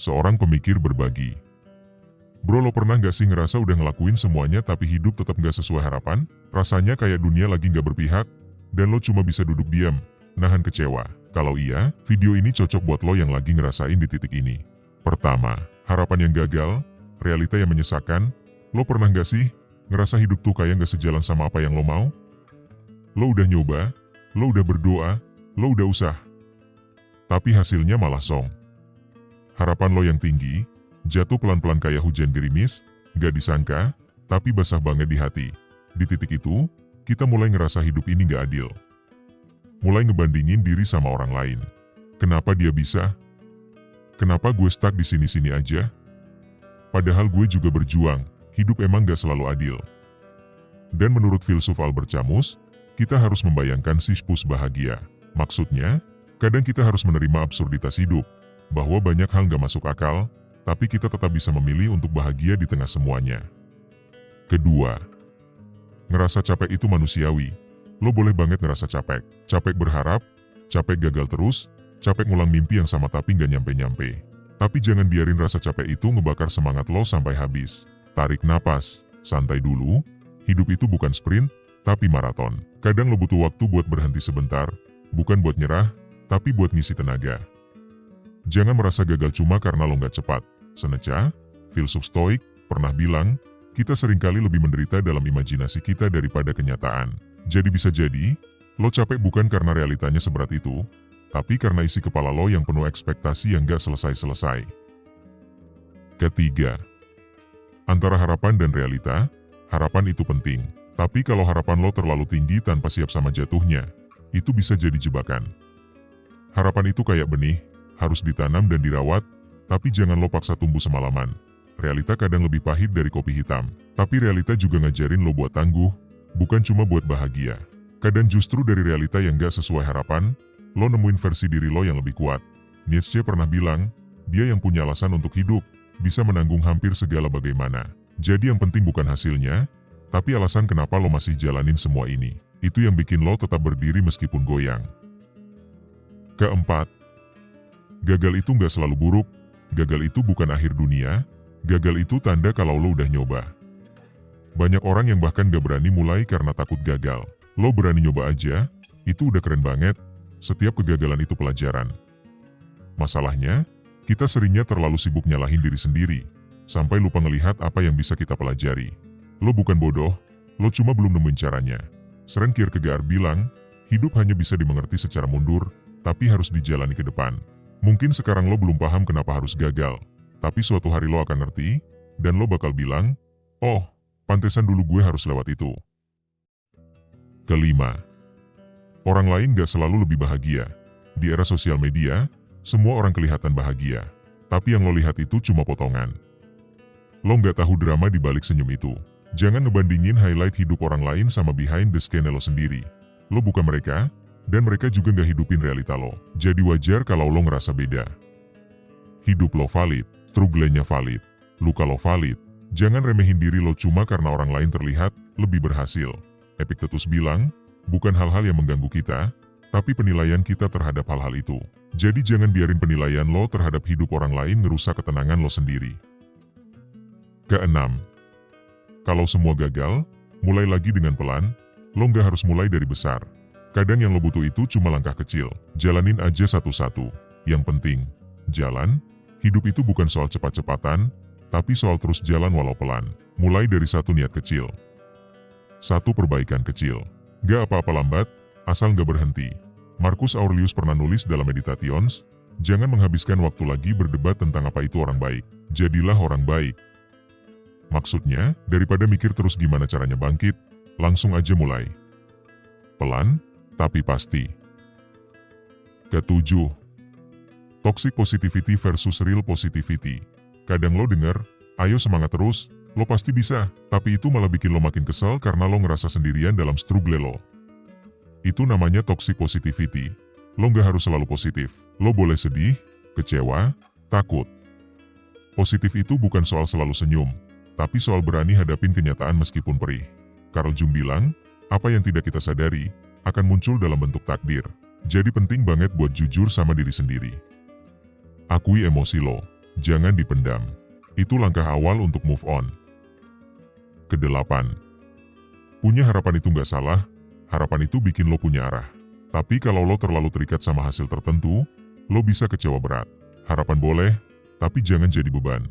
seorang pemikir berbagi. Bro, lo pernah gak sih ngerasa udah ngelakuin semuanya tapi hidup tetap gak sesuai harapan? Rasanya kayak dunia lagi gak berpihak, dan lo cuma bisa duduk diam, nahan kecewa. Kalau iya, video ini cocok buat lo yang lagi ngerasain di titik ini. Pertama, harapan yang gagal, realita yang menyesakkan. Lo pernah gak sih ngerasa hidup tuh kayak gak sejalan sama apa yang lo mau? Lo udah nyoba, lo udah berdoa, lo udah usah, tapi hasilnya malah song. Harapan lo yang tinggi, jatuh pelan-pelan kayak hujan gerimis, gak disangka, tapi basah banget di hati. Di titik itu, kita mulai ngerasa hidup ini gak adil. Mulai ngebandingin diri sama orang lain. Kenapa dia bisa? Kenapa gue stuck di sini-sini aja? Padahal gue juga berjuang, hidup emang gak selalu adil. Dan menurut filsuf Albert Camus, kita harus membayangkan Sisyphus bahagia. Maksudnya, kadang kita harus menerima absurditas hidup, bahwa banyak hal gak masuk akal, tapi kita tetap bisa memilih untuk bahagia di tengah semuanya. Kedua, ngerasa capek itu manusiawi. Lo boleh banget ngerasa capek. Capek berharap, capek gagal terus, capek ngulang mimpi yang sama tapi gak nyampe-nyampe. Tapi jangan biarin rasa capek itu ngebakar semangat lo sampai habis. Tarik napas, santai dulu. Hidup itu bukan sprint, tapi maraton. Kadang lo butuh waktu buat berhenti sebentar, bukan buat nyerah, tapi buat ngisi tenaga. Jangan merasa gagal cuma karena lo gak cepat. Seneca, filsuf Stoik, pernah bilang, kita seringkali lebih menderita dalam imajinasi kita daripada kenyataan. Jadi bisa jadi, lo capek bukan karena realitanya seberat itu, tapi karena isi kepala lo yang penuh ekspektasi yang gak selesai-selesai. Ketiga, antara harapan dan realita, harapan itu penting. Tapi kalau harapan lo terlalu tinggi tanpa siap sama jatuhnya, itu bisa jadi jebakan. Harapan itu kayak benih, harus ditanam dan dirawat, tapi jangan lo paksa tumbuh semalaman. Realita kadang lebih pahit dari kopi hitam, tapi realita juga ngajarin lo buat tangguh, bukan cuma buat bahagia. Kadang justru dari realita yang gak sesuai harapan, lo nemuin versi diri lo yang lebih kuat. Nietzsche pernah bilang, dia yang punya alasan untuk hidup, bisa menanggung hampir segala bagaimana. Jadi yang penting bukan hasilnya, tapi alasan kenapa lo masih jalanin semua ini. Itu yang bikin lo tetap berdiri meskipun goyang. Keempat, gagal itu gak selalu buruk. Gagal itu bukan akhir dunia. Gagal itu tanda kalau lo udah nyoba. Banyak orang yang bahkan gak berani mulai karena takut gagal. Lo berani nyoba aja, itu udah keren banget. Setiap kegagalan itu pelajaran. Masalahnya, kita seringnya terlalu sibuk nyalahin diri sendiri, sampai lupa ngelihat apa yang bisa kita pelajari. Lo bukan bodoh, lo cuma belum nemuin caranya. Søren Kierkegaard bilang, hidup hanya bisa dimengerti secara mundur, tapi harus dijalani ke depan. Mungkin sekarang lo belum paham kenapa harus gagal, tapi suatu hari lo akan ngerti, dan lo bakal bilang, oh, pantesan dulu gue harus lewat itu. Kelima, orang lain gak selalu lebih bahagia. Di era sosial media, semua orang kelihatan bahagia, tapi yang lo lihat itu cuma potongan. Lo gak tahu drama di balik senyum itu. Jangan ngebandingin highlight hidup orang lain sama behind the scene lo sendiri. Lo bukan mereka, dan mereka juga gak hidupin realita lo. Jadi wajar kalau lo ngerasa beda. Hidup lo valid, struggle-nya valid, luka lo valid. Jangan remehin diri lo cuma karena orang lain terlihat lebih berhasil. Epictetus bilang, bukan hal-hal yang mengganggu kita, tapi penilaian kita terhadap hal-hal itu. Jadi jangan biarin penilaian lo terhadap hidup orang lain ngerusak ketenangan lo sendiri. Keenam, kalau semua gagal, mulai lagi dengan pelan. Lo nggak harus mulai dari besar. Kadang yang lo butuh itu cuma langkah kecil. Jalanin aja satu-satu. Yang penting, jalan. Hidup itu bukan soal cepat-cepatan, tapi soal terus jalan walau pelan. Mulai dari satu niat kecil. Satu perbaikan kecil. Gak apa-apa lambat, asal gak berhenti. Marcus Aurelius pernah nulis dalam Meditations, jangan menghabiskan waktu lagi berdebat tentang apa itu orang baik. Jadilah orang baik. Maksudnya, daripada mikir terus gimana caranya bangkit, langsung aja mulai. Pelan, tapi pasti. Ketujuh, toxic positivity versus real positivity. Kadang lo denger, ayo semangat terus, lo pasti bisa, tapi itu malah bikin lo makin kesel karena lo ngerasa sendirian dalam struggle lo. Itu namanya toxic positivity. Lo nggak harus selalu positif. Lo boleh sedih, kecewa, takut. Positif itu bukan soal selalu senyum, tapi soal berani hadapin kenyataan meskipun perih. Carl Jung bilang, apa yang tidak kita sadari, akan muncul dalam bentuk takdir. Jadi penting banget buat jujur sama diri sendiri. Akui emosi lo. Jangan dipendam. Itu langkah awal untuk move on. Kedelapan, punya harapan itu nggak salah, harapan itu bikin lo punya arah. Tapi kalau lo terlalu terikat sama hasil tertentu, lo bisa kecewa berat. Harapan boleh, tapi jangan jadi beban.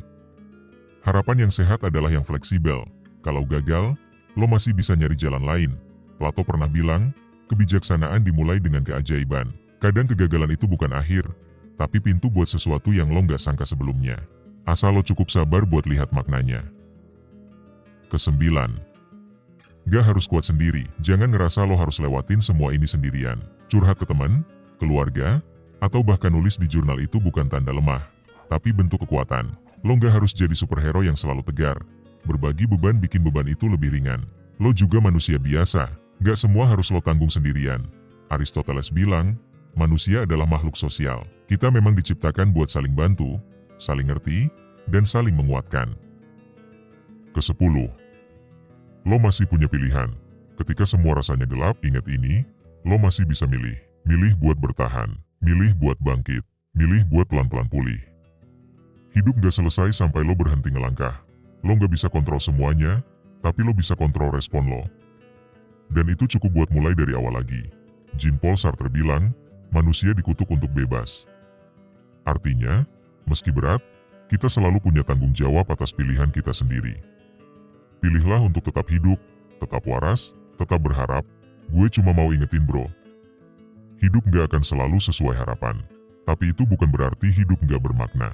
Harapan yang sehat adalah yang fleksibel. Kalau gagal, lo masih bisa nyari jalan lain. Plato pernah bilang, kebijaksanaan dimulai dengan keajaiban. Kadang kegagalan itu bukan akhir, tapi pintu buat sesuatu yang lo nggak sangka sebelumnya. Asal lo cukup sabar buat lihat maknanya. Kesembilan, gak harus kuat sendiri. Jangan ngerasa lo harus lewatin semua ini sendirian. Curhat ke teman, keluarga, atau bahkan nulis di jurnal itu bukan tanda lemah, tapi bentuk kekuatan. Lo gak harus jadi superhero yang selalu tegar. Berbagi beban bikin beban itu lebih ringan. Lo juga manusia biasa, gak semua harus lo tanggung sendirian. Aristoteles bilang, manusia adalah makhluk sosial. Kita memang diciptakan buat saling bantu, saling ngerti, dan saling menguatkan. Kesepuluh, lo masih punya pilihan. Ketika semua rasanya gelap, ingat ini, lo masih bisa milih. Milih buat bertahan, milih buat bangkit, milih buat pelan-pelan pulih. Hidup gak selesai sampai lo berhenti ngelangkah. Lo gak bisa kontrol semuanya, tapi lo bisa kontrol respon lo. Dan itu cukup buat mulai dari awal lagi. Jean-Paul Sartre bilang, manusia dikutuk untuk bebas. Artinya, meski berat, kita selalu punya tanggung jawab atas pilihan kita sendiri. Pilihlah untuk tetap hidup, tetap waras, tetap berharap. Gue cuma mau ingetin bro. Hidup gak akan selalu sesuai harapan. Tapi itu bukan berarti hidup gak bermakna.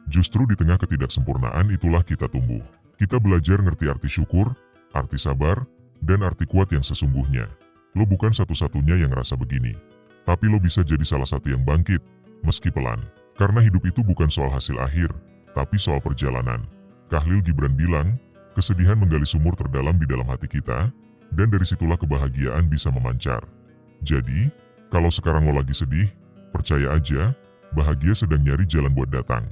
Justru di tengah ketidaksempurnaan itulah kita tumbuh. Kita belajar ngerti arti syukur, arti sabar, dan arti kuat yang sesungguhnya. Lo bukan satu-satunya yang rasa begini. Tapi lo bisa jadi salah satu yang bangkit, meski pelan. Karena hidup itu bukan soal hasil akhir, tapi soal perjalanan. Khalil Gibran bilang, kesedihan menggali sumur terdalam di dalam hati kita, dan dari situlah kebahagiaan bisa memancar. Jadi, kalau sekarang lo lagi sedih, percaya aja, bahagia sedang nyari jalan buat datang.